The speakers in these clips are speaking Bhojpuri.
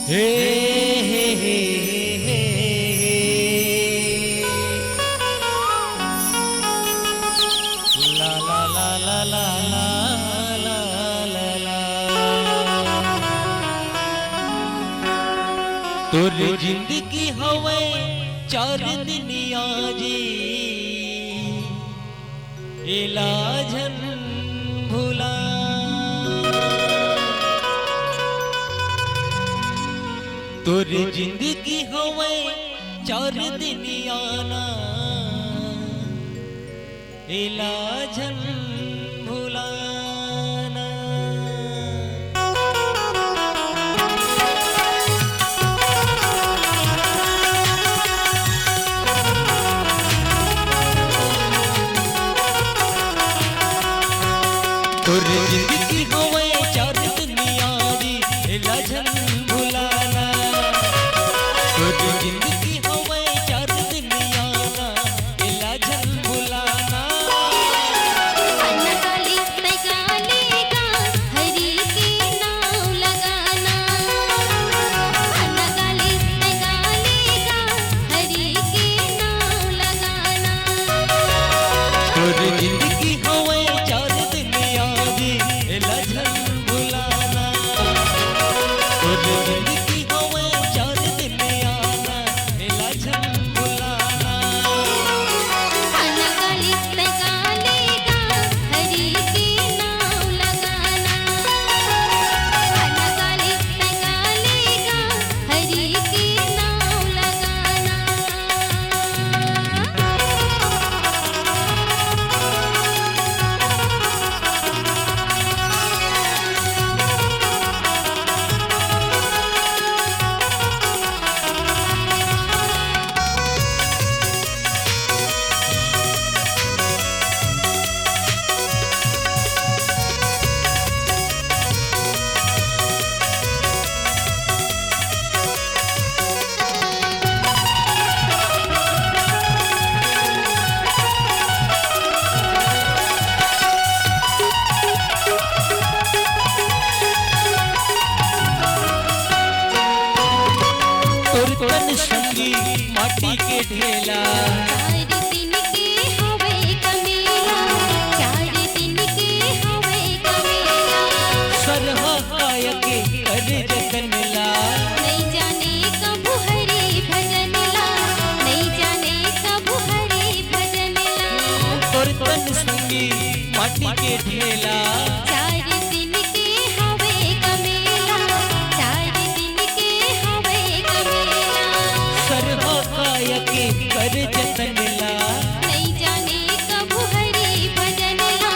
हे हे हे हे ला ला ला ला ला ला ला ला तोर जिंदगी हवे चार दुनिया जी इलाजन भुला तोर जिंदगी हवे चार दुनिया ना इलाजन भुलाना तोर जिंदगी हवे चार दुनिया दी इलाजन भुलाना तोर जिंदगी हवे चार दुनिया ना इलाजन भुलाना अन्नकाली तैकालेगा हरि के नाम लगाना अन्नकाली तैकालेगा हरि के नाम लगाना तोर जिंदगी हवे चार दुनिया दी इलाजन भुलाना तोर जिंदगी हवे चार दुनिया ना इलाजन भुलाना अन्नकाली तैकालेगा हरि के नाम लगाना अन्नकाली तैकालेगा हरि के नाम लगाना तोर तन संगी माटी के ढेला चार दिन के हवे कमेला चार दिन के हवे कमेला सरहा काय के कर जतन ला नहीं जाने कब हरि भजन ला नहीं जाने कब हरि भजन ला तोर तन संगी माटी के ढेला चार दिन के हवे कमेला चार दिन के हवे कमेला सरहा काय के कर जतन ला नहीं जाने कब हरि भजन ला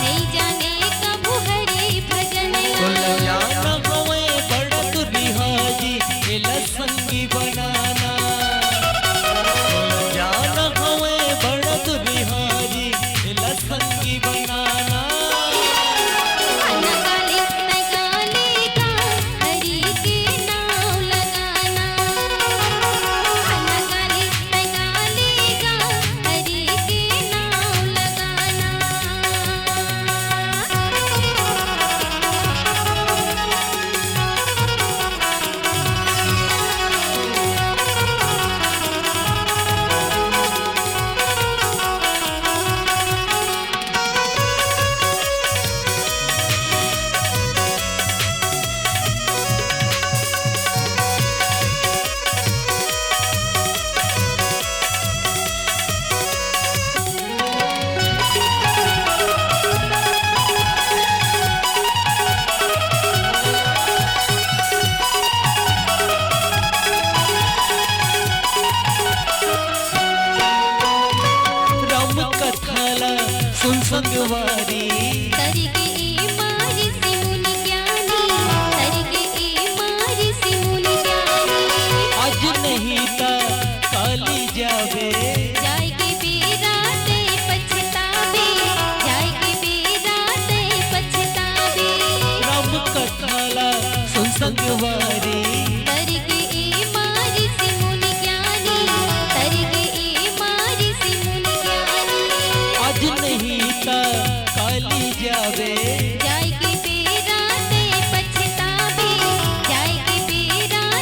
नहीं जाने कब हरि भजन कुल ला जाना हवे बड़ा दुरिहाजी इला संगी बनाना कुल जाना हवे बड़ा दुरिहाजी इला संगी बनाना अन्नकाली तैकालेगा हरि के नाम लगाना अन्नकाली तैकालेगा हरि के नाम लगाना राम कथाला सुन संगवारी तरगे मारी से मुनि ज्ञानी तरगे मारी से मुनि ज्ञानी आज नहीं ता काली जावे जाएगे बेराते पछतावे जाएगे बेराते पछतावे राम कथाला सुन संगवारी तरगे मारी से मुनि ज्ञानी तरगे मारी से मुनि ज्ञानी आज नहीं ता काली जावे जाएगे बेराते पछतावे जाएगे बेराते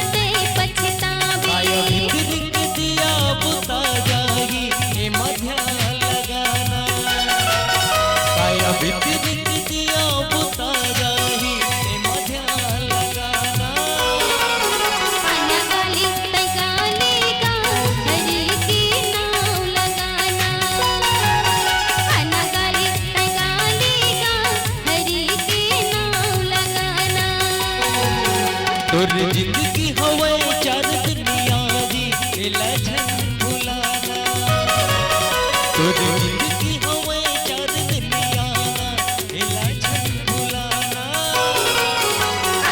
तोर जिंदगी हवे चार दुनिया दी एला झन भुलाना तोर जिंदगी हवे चार दुनिया एला झन भुलाना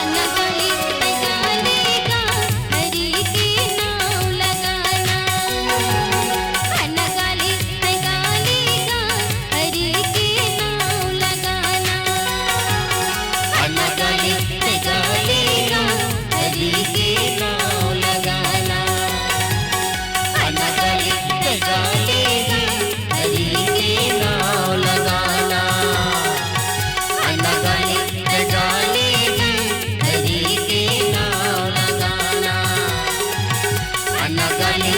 अनगली तगालेगा हरि के नाम लगाना अनगली तगालेगा हरि के नाम लगाना अनगली तगालेगा हरि के नाम लगाना अनगली तगालेगा हरि के नाम लगाना अनगली तगालेगा हरि के नाम लगाना अनगली